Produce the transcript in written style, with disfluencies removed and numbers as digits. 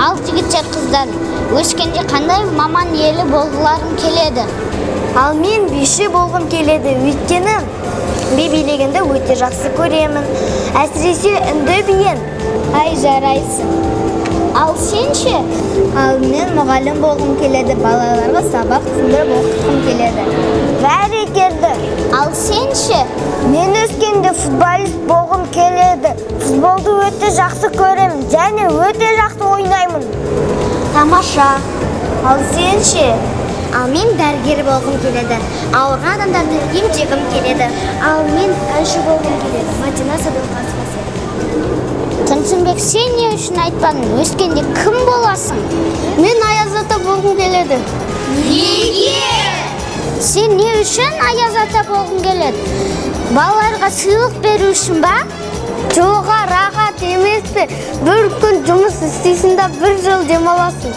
Ал жігітше қыздар, өскенде қандай маман елі болғыларың келеді? Ал мен биші болғым келеді, өйткені би билегенді өте жақсы көремін. Әсіресе үнді биін. Ай, жарайсың. Ал сен ше? Ал мен мұғалім болғым келеді, балаларға сабақ түсіндіріп оқытқым келеді. Бәрекелді. Ал сен ше? Мен өскенде футболист болғым келеді. Футболды өте жақсы көремін, және өте жақсы ойнаймын. Тамаша. Ал сен ше? Ал мен дәрігер болғым келеді. Ауырған адамдарды емдегім келеді. Ал мен әнші болғым келеді. Мадина Садуақасова. Тұрсынбек, сен не үшін айтпадың? Өскенде кім боласың? Мен Аяз ата болғым келеді. Неге? Сен не үшін Аяз ата болғың келеді? Балаларға сыйлық беру үшін ба? Жоға рахат емес пе? Bir күн жұмыс істейсің да 1 жыл демаласың.